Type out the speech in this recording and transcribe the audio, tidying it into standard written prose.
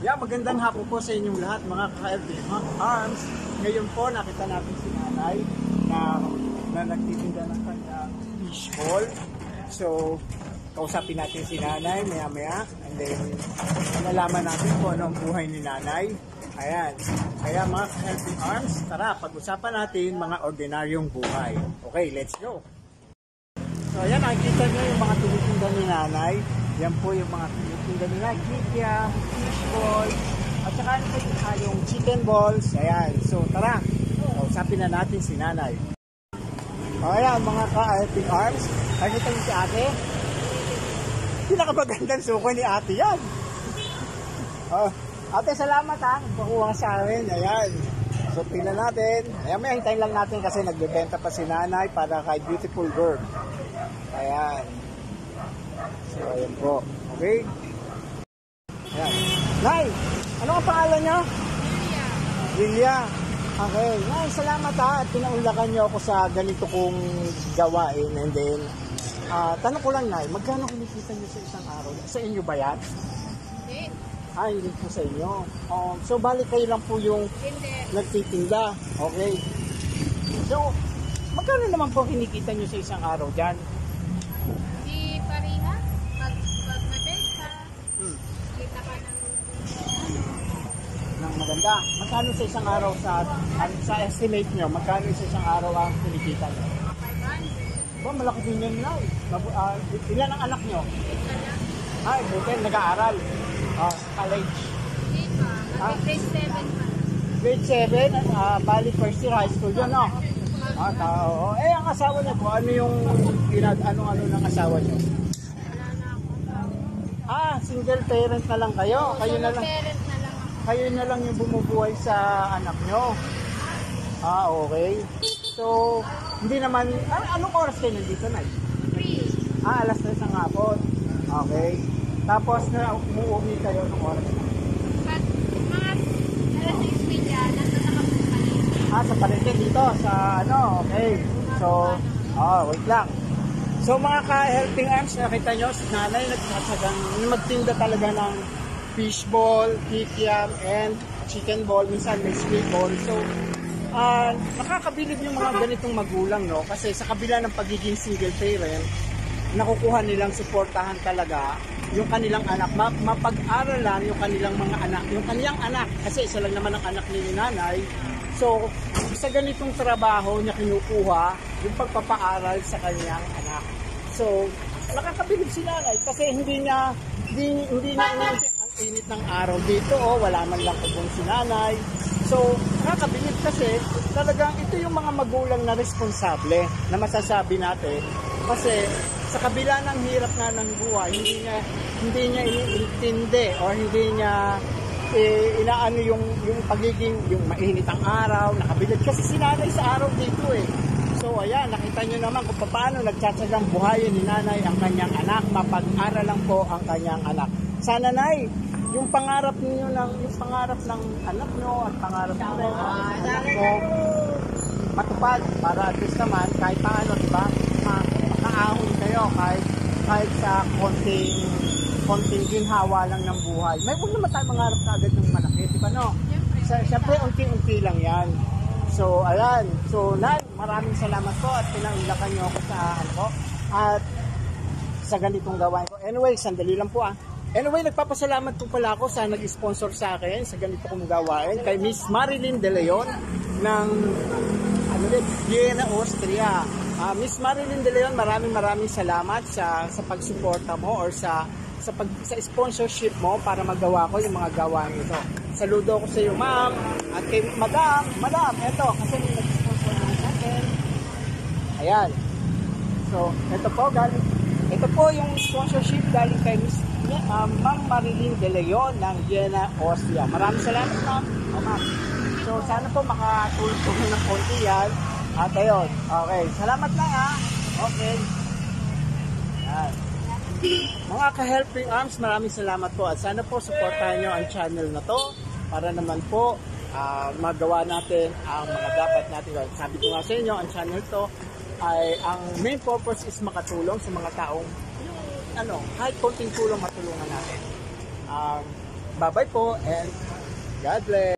Yeah, magandang hapon po sa inyong lahat mga ka-FB Arms. Ngayon po nakita natin si nanay na nagtitinda ng kanyang fishball. So, kausapin natin si nanay maya-maya and then nalaman natin kung ano ang buhay ni nanay. Ayan. Kaya mga ka-FB Arms, tara pag-usapan natin mga ordinaryong buhay. Okay, let's go! So, ayan, nakikita nyo yung mga tinitinda ni nanay. Yan po yung mga tinitinda nila, kikiam, fishball, at saka yung chicken balls. Ayan, so tara, usapin na natin si nanay. O ayan, mga ka-FB Arms, nakikita nyo si ate. Pinakamagandang suko ni ate yan. Ate, salamat ha, nagpakuha sa amin. Ayan, so tingnan natin. Ayan, may hintayin lang natin kasi nagbebenta pa si nanay para kay Beautiful Girl. Ayan. So, ayan po. Okay? Ayan. Nay, ano ang pangalan niyo? Lilia. Okay. Nay, salamat ha. At pinaunlakan niyo ako sa ganito kong gawain. And then, tanong ko lang, Nay, magkano kinikita niyo sa isang araw? Sa inyo ba yan? Hindi. Hindi po sa inyo. So, balik kayo lang po yung nagtitinda. Okay. So, magkano naman po kinikita niyo sa isang araw dyan? Di pariha. Pag nabenta, kita ka ng maganda. Magkano sa isang araw sa estimate nyo? Magkano sa isang araw ang kinikita nyo? 500. Malaki din yan na. Ilan ang anak nyo? Ito na. Buti, nag-aaral. College. Hindi pa. Grade 7 pa. Grade 7? Bali first year high school yun, no? Oo. Ang asawa niyo po, ano yung ano ng asawa niyo? Wala na ako. Single parent na lang kayo. Kayo na lang. Parent na lang ako. Kayo na lang yung bumubuhay sa anak nyo. Okay. So, hindi naman, anong oras kayo nandito, Nay? 3. Alas 3 ng hapon. Okay. Tapos na umuwi kayo ng oras. Pag mga alas 6 media, nasa nakapagpalit. Sa palengke dito, sa okay. So, wait lang. So mga ka-helping arms, nakita nyo, si nanay nagsasagang magtinda talaga ng fishball, kikiam, and chicken ball, minsan may squid ball. So, nakakabilib yung mga ganitong magulang, no? Kasi sa kabila ng pagiging single parent, nakukuha nilang suportahan talaga yung kanilang anak, mapag-aralan yung kanilang mga anak, yung kanilang anak, kasi isa lang naman ang anak ni nanay. So, sa ganitong trabaho niya kinukuha yung pagpapaaral sa kanyang anak. So, nakakabilib si nanay kasi hindi na inisip ang init ng araw dito, wala man lang kubong si nanay. So, nakakabilib kasi talagang ito yung mga magulang na responsable na masasabi natin kasi sa kabila ng hirap nga ng buhay, hindi niya iniintindi o hindi niya inaano yung pagiging yung mainit ang araw, nakabilib kasi si nanay sa araw dito So ayan, nakita nyo naman kung paano nagtsatsagang buhayin ni nanay ang kanyang anak, mapag-aral lang po ang kanyang anak. Sana, Nay, yung pangarap niyo yung pangarap ng anak nyo at pangarap ng anak mo matupad para at least naman kahit paano, diba, makaahon kayo kahit sa konting ginhawa lang ng buhay. May huwag naman tayo mangarap na agad ng malaki, di ba, no? Siyempre, unti-unti lang yan. So, ayan. So, Nay, maraming salamat po at pinangulakan niyo ako sa at sa ganitong gawain ko. Anyway, sandali lang po Anyway, nagpapasalamat po pala ako sa nag-sponsor sa akin sa ganito kong gawain kay Miss Marilyn De Leon ng Vienna, Austria. Miss Marilyn De Leon, maraming salamat sa pagsuporta mo or sa sponsorship mo para magawa ko yung mga gawain ito. Saludo ko sa iyo, ma'am, at kay madam, eto, kasi nag-sponsor naman sa akin. Ayan. So, ito po yung sponsorship galing kay Miss Ma'am Marilyn De Leon ng Vienna, Austria. Maraming salamat, ma'am. Ma'am. So, sana po makatulong ng konti yan. At ayun. Okay. Salamat lang, Okay. Ayan. Mga ka-helping arms, maraming salamat po. At sana po supportahan nyo ang channel na to para naman po magawa natin ang mga dapat natin. Sabi ko nga sa inyo, ang channel to ay ang main purpose is makatulong sa mga taong kahit konting tulong matulungan natin. Bye-bye po and God bless.